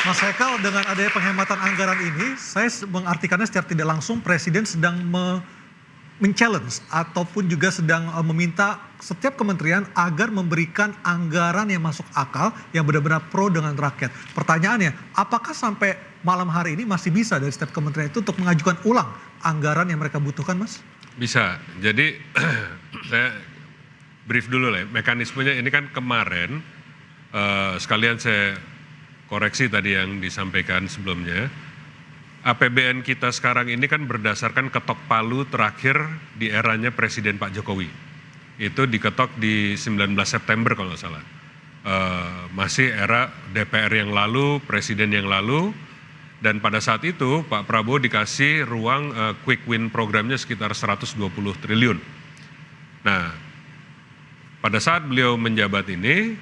Mas Haikal, dengan adanya penghematan anggaran ini, saya mengartikannya secara tidak langsung Presiden sedang men-challenge ataupun juga sedang meminta setiap kementerian agar memberikan anggaran yang masuk akal, yang benar-benar pro dengan rakyat. Pertanyaannya, apakah sampai malam hari ini masih bisa dari setiap kementerian itu untuk mengajukan ulang anggaran yang mereka butuhkan, Mas? Bisa. Jadi saya brief dulu lah. Mekanismenya ini kan kemarin, sekalian saya koreksi tadi yang disampaikan sebelumnya. APBN kita sekarang ini kan berdasarkan ketok palu terakhir di eranya Presiden Pak Jokowi. Itu diketok di 19 September kalau nggak salah. Masih era DPR yang lalu, Presiden yang lalu, dan pada saat itu Pak Prabowo dikasih ruang quick win programnya sekitar 120 triliun. Nah, pada saat beliau menjabat ini,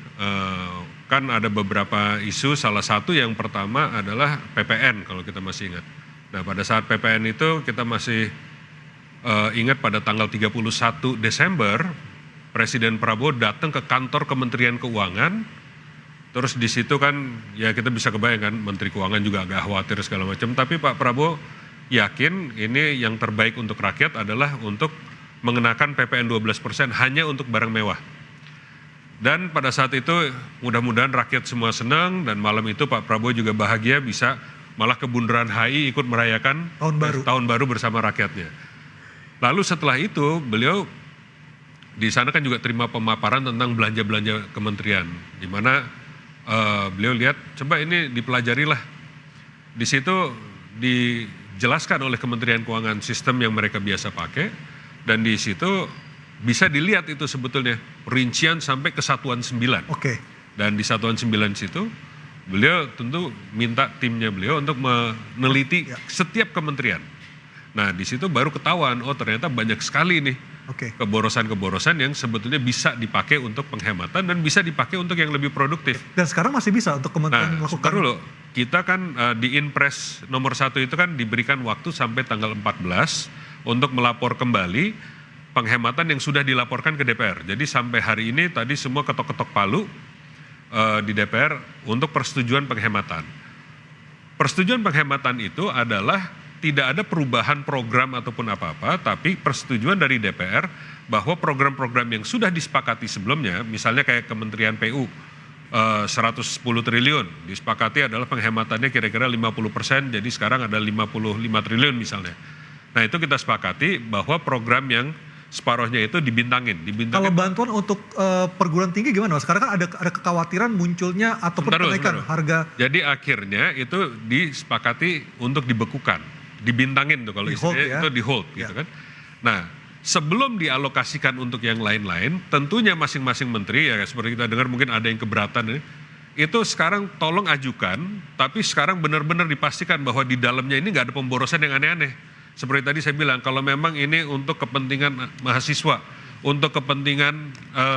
kan ada beberapa isu, salah satu yang pertama adalah PPN kalau kita masih ingat. Nah, pada saat PPN itu kita masih ingat pada tanggal 31 Desember, Presiden Prabowo datang ke kantor Kementerian Keuangan, terus di situ kan ya kita bisa kebayangkan Menteri Keuangan juga agak khawatir segala macam, tapi Pak Prabowo yakin ini yang terbaik untuk rakyat adalah untuk mengenakan PPN 12% hanya untuk barang mewah. Dan pada saat itu mudah-mudahan rakyat semua senang, dan malam itu Pak Prabowo juga bahagia bisa malah ke Bundaran HI ikut merayakan tahun baru bersama rakyatnya. Lalu setelah itu beliau di sana kan juga terima pemaparan tentang belanja-belanja kementerian, di mana beliau lihat coba ini dipelajarilah. Di situ dijelaskan oleh Kementerian Keuangan sistem yang mereka biasa pakai, dan di situ bisa dilihat itu sebetulnya rincian sampai ke satuan 9. Oke. Dan di satuan 9 situ beliau tentu minta timnya beliau untuk meneliti setiap kementerian. Nah, di situ baru ketahuan, oh ternyata banyak sekali nih keborosan-keborosan yang sebetulnya bisa dipakai untuk penghematan dan bisa dipakai untuk yang lebih produktif. Dan sekarang masih bisa untuk kementerian melakukan. Nah, dulu kita kan di Inpres nomor 1 itu kan diberikan waktu sampai tanggal 14 untuk melapor kembali penghematan yang sudah dilaporkan ke DPR. Jadi sampai hari ini tadi semua ketok-ketok palu di DPR untuk persetujuan penghematan. Persetujuan penghematan itu adalah tidak ada perubahan program ataupun apa-apa, tapi persetujuan dari DPR bahwa program-program yang sudah disepakati sebelumnya, misalnya kayak Kementerian PU 110 triliun, disepakati adalah penghematannya kira-kira 50%, jadi sekarang ada 55 triliun misalnya. Nah, itu kita sepakati bahwa program yang separuhnya itu dibintangin. Kalau bantuan untuk perguruan tinggi gimana, Mas? Sekarang kan ada kekhawatiran munculnya ataupun kenaikan harga. Jadi akhirnya itu disepakati untuk dibekukan, dibintangin tuh kalau istilahnya itu di hold gitu kan. Nah, sebelum dialokasikan untuk yang lain-lain, tentunya masing-masing menteri ya seperti kita dengar mungkin ada yang keberatan itu sekarang tolong ajukan, tapi sekarang benar-benar dipastikan bahwa di dalamnya ini nggak ada pemborosan yang aneh-aneh. Seperti tadi saya bilang, kalau memang ini untuk kepentingan mahasiswa, untuk kepentingan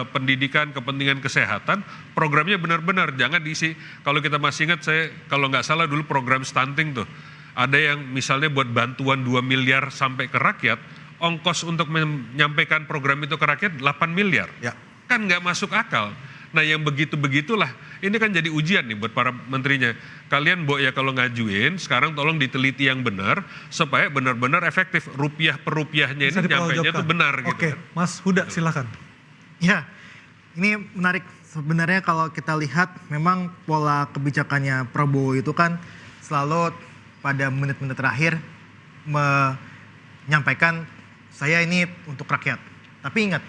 pendidikan, kepentingan kesehatan, programnya benar-benar jangan diisi. Kalau kita masih ingat, saya kalau nggak salah dulu program stunting tuh, ada yang misalnya buat bantuan 2 miliar sampai ke rakyat, ongkos untuk menyampaikan program itu ke rakyat 8 miliar. Ya. Kan nggak masuk akal. Nah, yang begitu-begitulah, ini kan jadi ujian nih buat para menterinya. Kalian ya kalau ngajuin, sekarang tolong diteliti yang benar, supaya benar-benar efektif. Rupiah per rupiahnya ini nyampainya itu benar. Oke, gitu. Mas Huda silakan. Ya, ini menarik. Sebenarnya kalau kita lihat, memang pola kebijakannya Prabowo itu kan selalu pada menit-menit terakhir menyampaikan, saya ini untuk rakyat. Tapi ingat,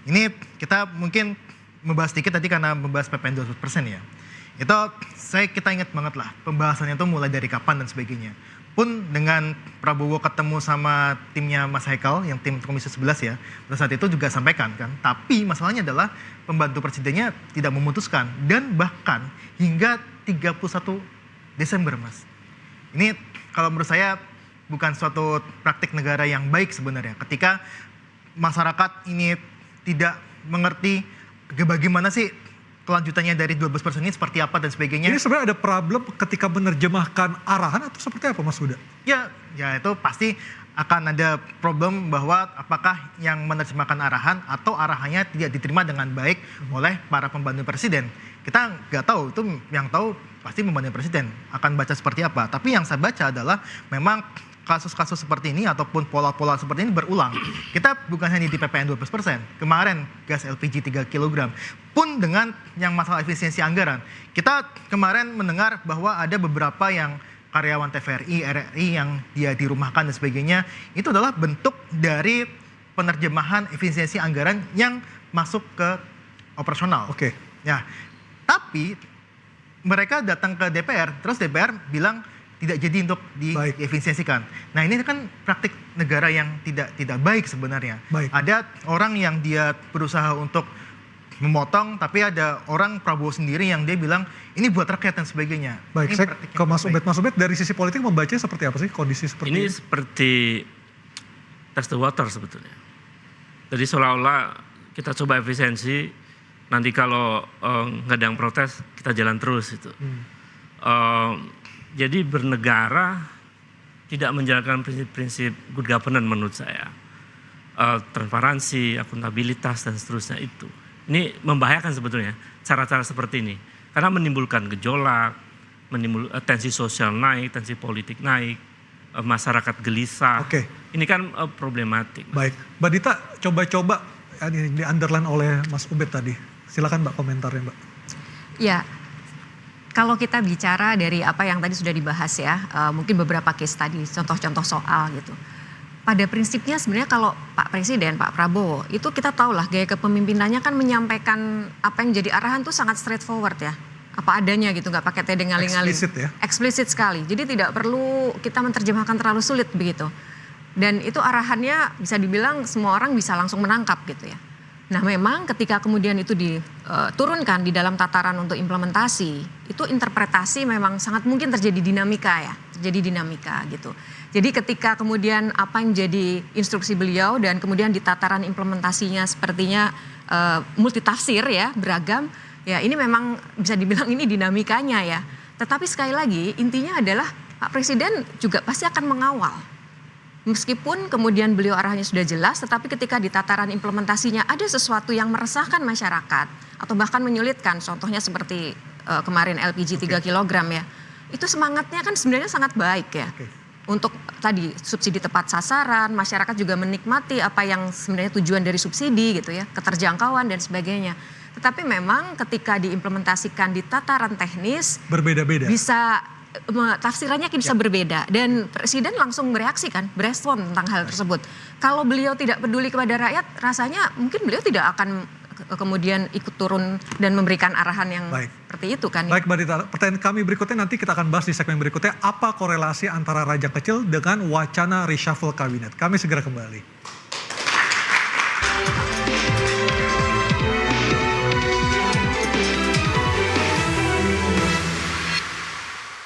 ini kita mungkin membahas sedikit tadi karena membahas PPN 12% ya. Itu kita ingat banget lah pembahasannya itu mulai dari kapan dan sebagainya. Pun dengan Prabowo ketemu sama timnya Mas Haikal yang tim Komisi 11 ya, pada saat itu juga sampaikan kan. Tapi masalahnya adalah pembantu presidennya tidak memutuskan dan bahkan hingga 31 Desember Mas. Ini kalau menurut saya bukan suatu praktik negara yang baik sebenarnya. Ketika masyarakat ini tidak mengerti bagaimana sih kelanjutannya dari 12% ini seperti apa dan sebagainya. Ini sebenarnya ada problem ketika menerjemahkan arahan atau seperti apa Mas Huda? Ya itu pasti akan ada problem bahwa apakah yang menerjemahkan arahan atau arahannya tidak diterima dengan baik oleh para pembantu presiden. Kita nggak tahu, itu yang tahu pasti pembantu presiden akan baca seperti apa. Tapi yang saya baca adalah memang kasus-kasus seperti ini ataupun pola-pola seperti ini berulang. Kita bukan hanya di PPN 12%, kemarin gas LPG 3 kg, pun dengan yang masalah efisiensi anggaran. Kita kemarin mendengar bahwa ada beberapa yang karyawan TVRI, RRI yang dia dirumahkan dan sebagainya, itu adalah bentuk dari penerjemahan efisiensi anggaran yang masuk ke operasional. Oke. Ya, tapi mereka datang ke DPR, terus DPR bilang tidak jadi untuk diefisiensikan. Nah ini kan praktik negara yang tidak baik sebenarnya. Baik. Ada orang yang dia berusaha untuk memotong, tapi ada orang Prabowo sendiri yang dia bilang ini buat rakyat dan sebagainya. Baik, ini saya ke Mas Ubed. Mas Ubed, dari sisi politik membaca seperti apa sih kondisi seperti ini? Ini seperti test the water sebetulnya. Jadi seolah-olah kita coba efisiensi, nanti kalau nggak ada yang protes, kita jalan terus itu. Jadi bernegara tidak menjalankan prinsip-prinsip good governance menurut saya. Transparansi, akuntabilitas, dan seterusnya itu. Ini membahayakan sebetulnya cara-cara seperti ini. Karena menimbulkan gejolak, tensi sosial naik, tensi politik naik, masyarakat gelisah. Oke. Ini kan problematik. Baik, Mbak Dita coba-coba ini di underline oleh Mas Ubed tadi. Silakan Mbak komentarnya Mbak. Ya, kalau kita bicara dari apa yang tadi sudah dibahas ya, mungkin beberapa case tadi, contoh-contoh soal gitu. Pada prinsipnya sebenarnya kalau Pak Presiden, Pak Prabowo, itu kita tahu lah gaya kepemimpinannya kan menyampaikan apa yang jadi arahan tuh sangat straightforward ya. Apa adanya gitu, nggak pakai tedeng-aling-aling. Eksplisit ya. Eksplisit sekali, jadi tidak perlu kita menerjemahkan terlalu sulit begitu. Dan itu arahannya bisa dibilang semua orang bisa langsung menangkap gitu ya. Nah memang ketika kemudian itu diturunkan di dalam tataran untuk implementasi, itu interpretasi memang sangat mungkin terjadi dinamika ya, terjadi dinamika gitu. Jadi ketika kemudian apa yang jadi instruksi beliau dan kemudian di tataran implementasinya sepertinya multitafsir ya, beragam, ya ini memang bisa dibilang ini dinamikanya ya. Tetapi sekali lagi intinya adalah Pak Presiden juga pasti akan mengawal. Meskipun kemudian beliau arahnya sudah jelas, tetapi ketika di tataran implementasinya ada sesuatu yang meresahkan masyarakat atau bahkan menyulitkan, contohnya seperti kemarin LPG 3 kg ya, itu semangatnya kan sebenarnya sangat baik ya. Untuk tadi subsidi tepat sasaran, masyarakat juga menikmati apa yang sebenarnya tujuan dari subsidi gitu ya, keterjangkauan dan sebagainya. Tetapi memang ketika diimplementasikan di tataran teknis, berbeda-beda. Bisa tafsirannya bisa berbeda dan Presiden langsung bereaksi kan, berespon tentang hal tersebut. Kalau beliau tidak peduli kepada rakyat, rasanya mungkin beliau tidak akan kemudian ikut turun dan memberikan arahan yang seperti itu kan. Baik Mbak Dita, pertanyaan kami berikutnya nanti kita akan bahas di segmen berikutnya. Apa korelasi antara Raja Kecil dengan wacana reshuffle kabinet? Kami segera kembali.